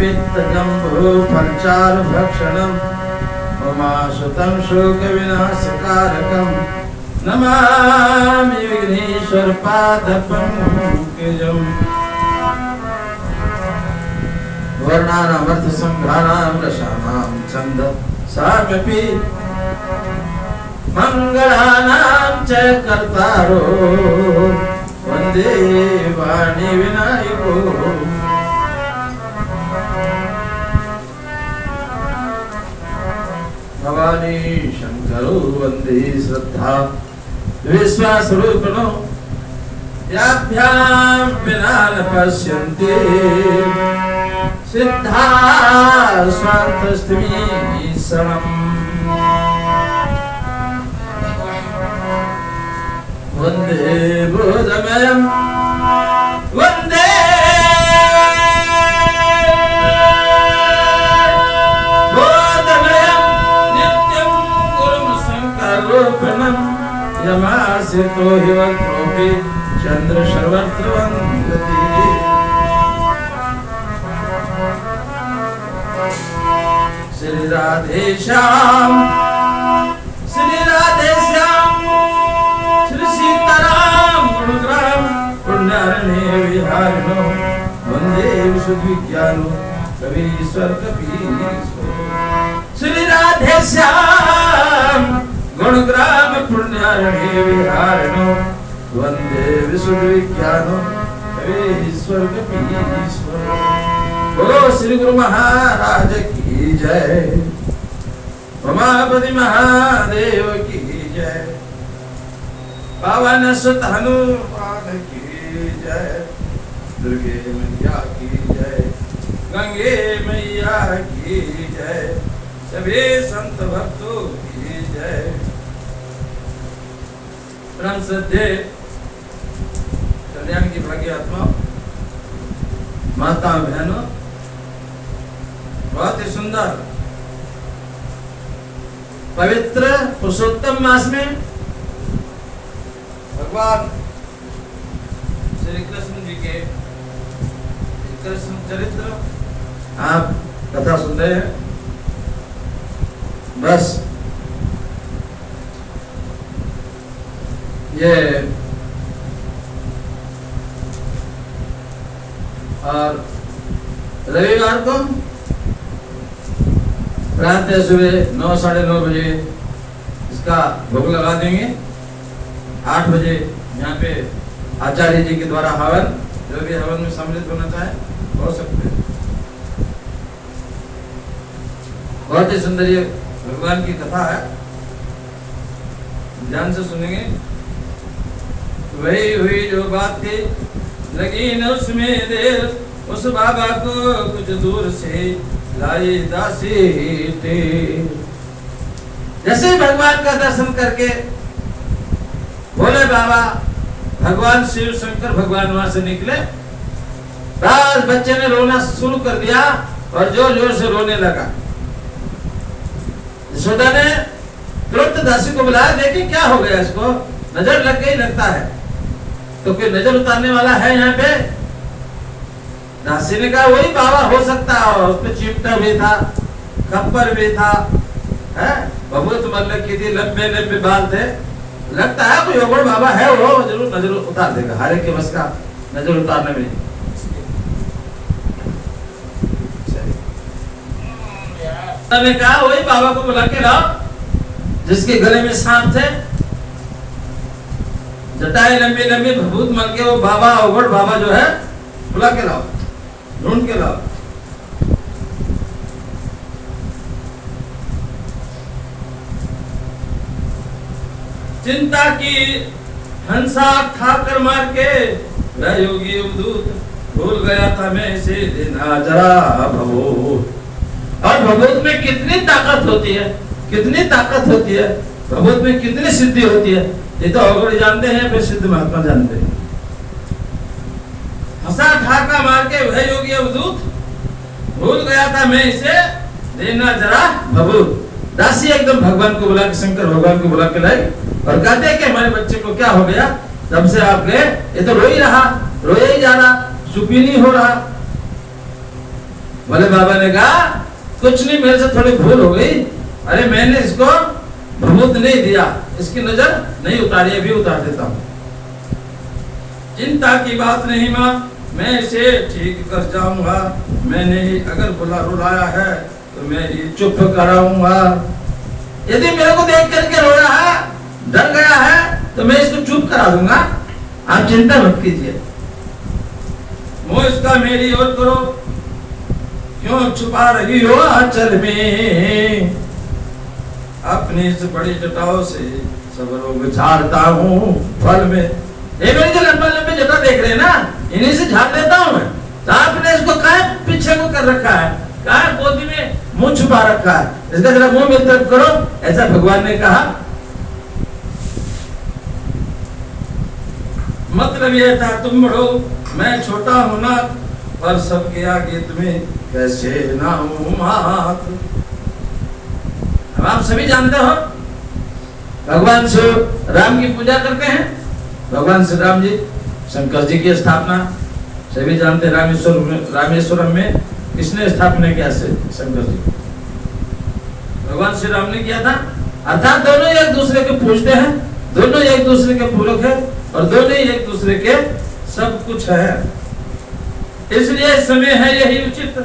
पित्त जम्बो फलचार भक्षणम उमासुतं शोक विनाशकारकम नमामि विघ्नेश्वर पाद पंकजम। वर्णानामर्थ संघानां रसानां छंद सामपि मंगलानां च कर्तारो वंदे वाणी विनायको। भवानी शंकरो वंदे श्रद्धा विश्वास रूपिणो याभ्यां विना न पश्यन्ति सिद्धा स्वान्तस्त्वमी शरणम्। वंदे बोधमयं वंदे बोधमयं नित्यं गुरुं शंकरोपणं यमासितो हि वक्रोऽपि चंद्र सर्वत्र वन्दति। श्री राधे श्याम श्री राधे श्याम श्री सीताराम गुणग्राम पुण्यरण्य विहारिणो वंदे विशुद्धिज्ञानो कवीश्वर कपीश्वर। श्री राधे श्याम गुणग्राम पुण्यरण्य विहारिणो वंदे विशुद्धिज्ञानो कवीश्वर कपीश्वर। बोलो श्री गुरु महाराज की जय, उमापति महादेव की जय, पावन सुत हनुमान की जय, दुर्गे मैया की जय, गंगे मैया की जय, सभी संत भक्तों की जय। परम श्रद्धेय कल्याण की भाग्य आत्मा माता बहनों, बहुत ही सुंदर पवित्र पुरुषोत्तम मास में भगवान श्री कृष्ण जी के कृष्ण चरित्र आप कथा सुन रहे हैं। बस ये और रविवार को प्रातः सुबह 9 साढ़े 9 बजे इसका भोग लगा देंगे। 8 बजे यहाँ पे आचार्य जी के द्वारा हवन, जो भी हवन में सम्मिलित होना चाहे हो सकते हैं। बहुत ही सुंदर ये भगवान की कथा है, ध्यान से सुनेंगे। वही हुई जो बात थी लगी न उसमें देर, उस बाबा को कुछ दूर से लाई दासी टेर। जैसे भगवान का दर्शन करके बोले बाबा, भगवान शिव शंकर भगवान वहां से निकले। बस बच्चे ने रोना शुरू कर दिया और जोर जोर से रोने लगा। यशोदा ने तुरंत दासी को बुलाया, देखिए क्या हो गया इसको, नजर लग गई लगता है। तो कोई नजर उतारने वाला है यहाँ पे? दासी ने कहा वही बाबा हो सकता है, उसमें चिमटा भी था, खप्पर भी था, है बहुत मतलब की थी, लंबे लंबे बाल थे, लगता है कोई और बाबा है, वो जरूर नजर उतार देगा। हर एक के बस का नजर उतारने में। ने कहा वही बाबा को बुला के लाओ जिसके गले में सांप थे, जटाएं लंबी लंबी, भभूत मल के वो बाबा अवगढ़ बाबा जो है बुला के लाओ, ढूंढ के लाओ। चिंता की हंसा ठाकर मार के वह योगी अवधूत भूल गया था मैं इसे देना जरा भभूत। और भभूत में कितनी ताकत होती है, कितनी ताकत होती है, भभूत में कितनी सिद्धि होती है, ये तो अवगढ़ जानते हैं, फिर सिद्ध महात्मा जानते हैं। हंसा ठाका मार के वह योगी अवधूत भूल गया था मैं इसे देना जरा भभूत। दासी एकदम भगवान को बुला के, शंकर भगवान को बुला के लाई और कहते हैं कि हमारे बच्चे को क्या हो गया, तब से आप गए, ये तो रो ही रहा, रोया ही जा रहा, चुप ही नहीं हो रहा। बोले बाबा ने कहा कुछ नहीं, मेरे से थोड़ी भूल हो गई। अरे मैंने इसको भभूत नहीं दिया, इसकी नजर नहीं उतारी, अभी उतार देता हूँ। चिंता की बात नहीं माँ, मैं इसे ठीक कर जाऊंगा। मैंने ही अगर रुलाया है तो मैं ही चुप कराऊंगा। यदि मेरे को देख करके रोया है, डर गया है, तो मैं इसको चुप करा दूंगा। आप चिंता मत कीजिए। मुँह इसका मेरी ओर करो, क्यों छुपा रही हो आंचल में। अपनी इस बड़ी जटाओं से सब रोग झाड़ता हूँ फल में। ये मेरी जो लंबे लंबे जटा देख रहे हैं ना, इन्हीं से झाड़ देता हूँ मैं। तो आपने इसको कहा पीछे को कर रखा है, कहा गोदी में मुंह छुपा रखा है, इसका जरा मुंह मेरी तरफ करो, ऐसा भगवान ने कहा। मतलब यह था तुम बड़ो मैं छोटा हूं ना, पर सबके आगे तुम्हें कैसे ना हूं मात। अब आप सभी जानते हो भगवान श्री राम की पूजा करते हैं। भगवान श्री राम जी शंकर जी की स्थापना सभी जानते हैं। रामेश्वरम में किसने स्थापना किया? शंकर जी, भगवान श्री राम ने किया था। अर्थात दोनों एक दूसरे को पूजते हैं, दोनों एक दूसरे के पूरक है और दोनों एक दूसरे के सब कुछ है। इसलिए समय है यही उचित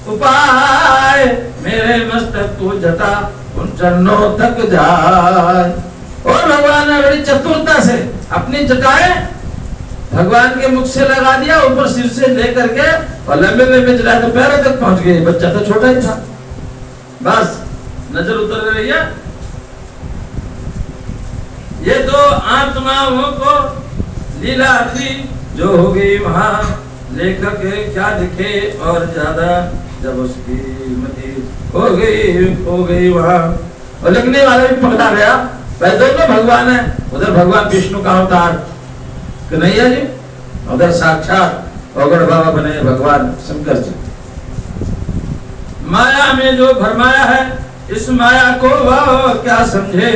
उपाय, मेरे मस्तक को जटा उन चरणों तक जाए। और भगवान ने बड़ी चतुरता से अपनी जटाएं भगवान के मुख से लगा दिया, ऊपर सिर से लेकर के, और लंबे लंबे जटाएं तो पैरों तक पहुंच गए। बच्चा तो छोटा ही था, बस नजर उतर रही है। ये तो आत्माओं को लीला थी जो हो गई वहां। लेखक क्या लिखे और ज्यादा, जब उसकी मति हो गई वहां। और लिखने वाला भी पकड़ा गया। दोनों भगवान है, उधर भगवान विष्णु का अवतार कन्हैया जी, उधर साक्षात ओगड़ बाबा बने भगवान शंकर जी। माया में जो भरमाया है, इस माया को वह क्या समझे।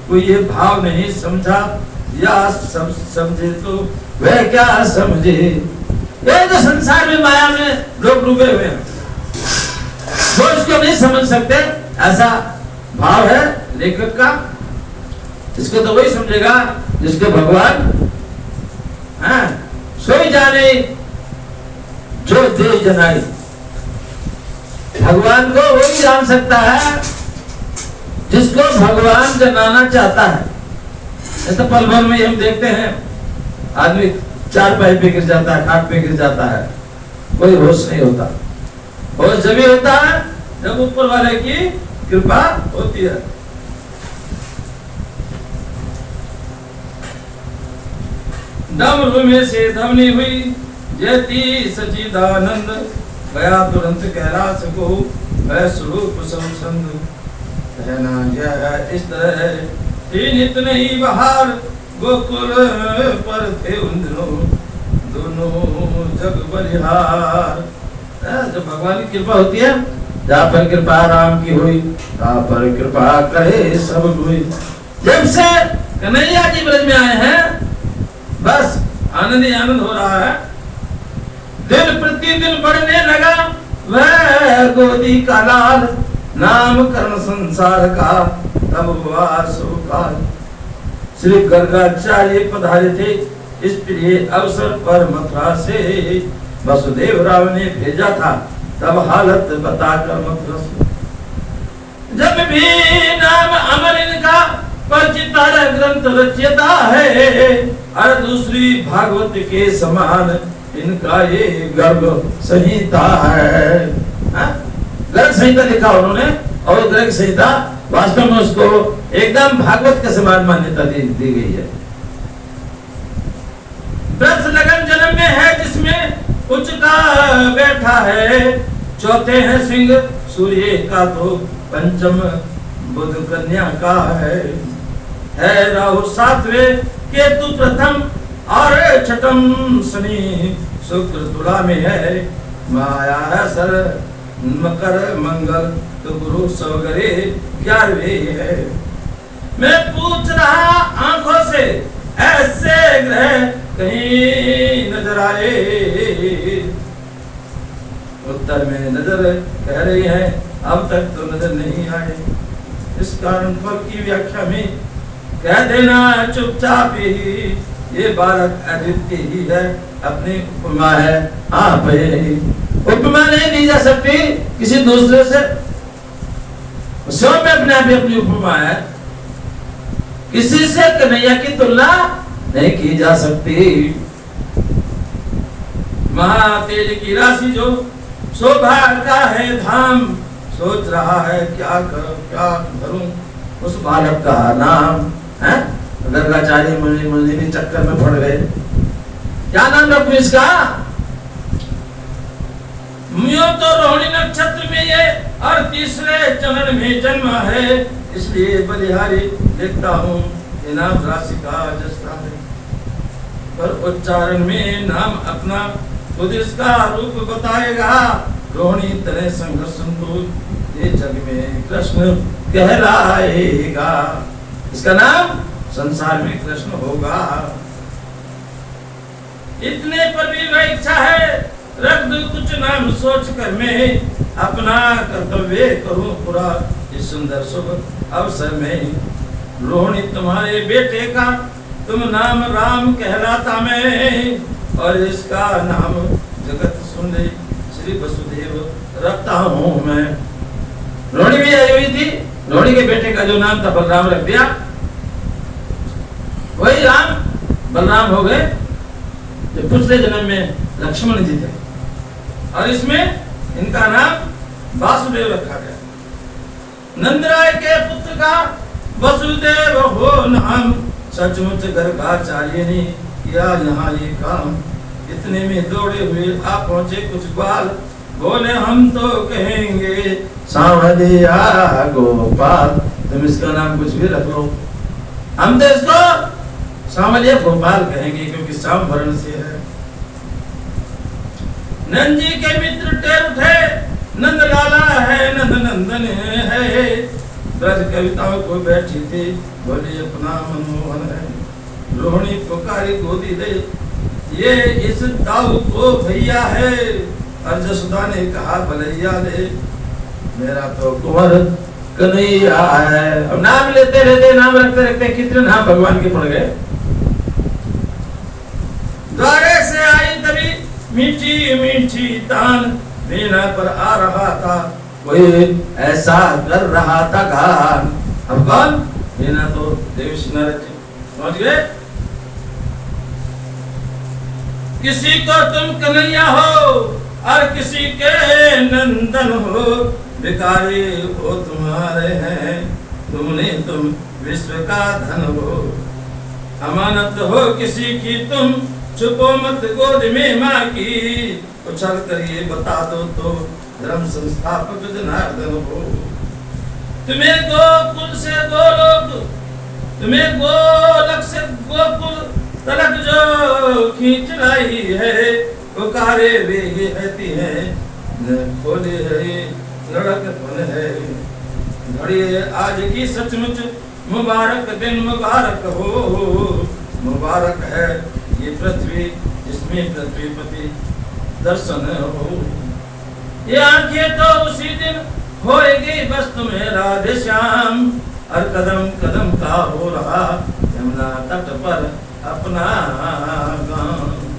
कोई ये भाव नहीं समझा, या सब समझे तो वह क्या समझे। ये जो संसार में माया में लोग डूबे हुए हैं, वो इसको नहीं समझ सकते, ऐसा भाव है लेखक का। इसको तो वही समझेगा जिसके भगवान सोई जाने जो दे जनाई। भगवान को वही जान सकता है जिसको भगवान जनाना चाहता है। ऐसा पल भर में हम देखते हैं आदमी चार पाई पे गिर जाता है, खाट पे गिर जाता है, कोई होश नहीं होता। होश जब ही होता है जब ऊपर वाले की कृपा होती है। डमरू में से ध्वनि हुई जयती सचिदानंद, गया तुरंत कैलाश को वह स्वरूप संसंद। कहना यह इस तरह नित नहीं बहार, गोकुल पर थे उन दिनों दोनों जग बलिहार। जब भगवान की कृपा होती है, जहाँ पर कृपा राम की हुई, वहाँ पर कृपा कहे सब हुई। जब से कन्हैया जी ब्रज में आए हैं, बस आनंद ही आनंद हो रहा है। दिन प्रतिदिन बढ़ने लगा वह गोदी का लाल, नामकरण संसार का तब हुआ सुकाल। श्री गर्गाचार्य पधारे थे इस प्रिय अवसर पर मथुरा से, वसुदेव राव ने भेजा था तब हालत बताकर मथुरा से। जब भी नाम अमर इनका परिचित ग्रंथ रचयता है, और दूसरी भागवत के समान इनका ये गर्भ संहिता है। गर्भ संहिता लिखा उन्होंने, और गर्भ संहिता वास्तव में उसको एकदम भागवत के समान मान्यता दी गई है। वृक्ष लगन जन्म में है जिसमें उच्च का बैठा है, चौथे है सिंह सूर्य का, तो पंचम बुध कन्या का है राहु सातवें, केतु प्रथम और छठम शनि, शुक्र तुला में है, माया सर मकर मंगल, तो गुरु सवगरे 11वें है। मैं पूछ रहा आंखों से ऐसे ग्रह कहीं नजर आए, उत्तर में नजर कह रही है अब तक तो नजर नहीं आए। इस कारण फल की व्याख्या में कह देना चुपचाप ही ये बालक अद्वितीय ही है, अपनी उपमा है आप ही। उपमा नहीं दी जा सकती किसी दूसरे से, स्वयं में अपने आप ही अपनी उपमा है, किसी से कन्हैया की तुलना नहीं की जा सकती। महातेज की राशि जो शोभा का है धाम, सोच रहा है क्या करूं क्या करूं उस बालक का नाम है। गर्गाचार्य मुनि भी चक्कर में पड़ गए, क्या नाम रखूं इसका। यूं तो रोहिणी नक्षत्र में ये और तीसरे चरण में जन्मा है, इसलिए बलिहारी देखता हूँ ये नाम राशि का जस्ता है। पर उच्चारण में नाम अपना खुद इसका रूप बताएगा। रोहिणी तरह संघर्ष ये जग में कृष्ण कहलाएगा, इसका नाम संसार में कृष्ण होगा। इतने पर भी वह इच्छा है, रख दो कुछ नाम सोच कर मैं अपना कर्तव्य करूं पूरा इस सुंदर शुभ अवसर में। रोहिणी तुम्हारे बेटे का तुम नाम राम कहलाता मैं, और इसका नाम जगत सुंदर श्री वसुदेव रखता हूं मैं। रोहिणी भी आई हुई थी, रोहिणी के बेटे का जो नाम था बलराम रख दिया, वही राम बलराम हो गए जो पिछले जन्म में लक्ष्मण जी थे, और इसमें इनका नाम वासुदेव रखा गया। नंदराय के पुत्र का वसुदेव हो नाम, सचमुच गर्गाचार्य ने किया यहाँ ये काम। इतने में दौड़े हुए आ पहुंचे कुछ बाल, बोले हम तो कहेंगे सांवरिया गोपाल, तुम इसका नाम कुछ भी रख लो, हम तो इसको सांवरिया गोपाल कहेंगे क्योंकि साम वर्ण से है। नंद जी के मित्र टेर उठे, नंद लाला है नंद नंदन है, ब्रज कविताओं को बैठी थी बोली अपना मनमोहन है। रोहिणी पुकारी गोदी दे ये इस दाऊ को भैया है, और जसुदा ने कहा भलैया ले मेरा तो कुंवर कन्हैया है। अब नाम लेते रहते नाम रखते रखते कितने नाम भगवान के पड़ गए। द्वारे से आई तभी मीठी मीठी तान, वीणा पर आ रहा था कोई ऐसा कर रहा था गान। अब कौन? वीणा तो देवशी नारद जी समझ गए। किसी को तुम कन्हैया हो और किसी के नंदन हो, भिखारी हो तुम्हारे हैं तुमने तुम विश्व का धन हो। अमानत हो किसी की तुम, छुपो मत गोद में माँ की, उछल कर ये बता दो तो धर्म संस्थापक जनार्दन हो। तुम्हें गोकुल से गोलोक, तुम्हें गोलक से गोकुल तलक जो खींच लाई है, पुकारे वे ये कहती है खोले है लड़क बन है। घड़ी आज की सचमुच मुबारक दिन मुबारक हो, मुबारक है ये पृथ्वी जिसमें पृथ्वीपति दर्शन हो। ये आंखें तो उसी दिन होएगी बस तुम्हें राधे श्याम, हर कदम कदम का हो रहा यमुना तट पर अपना गाँव।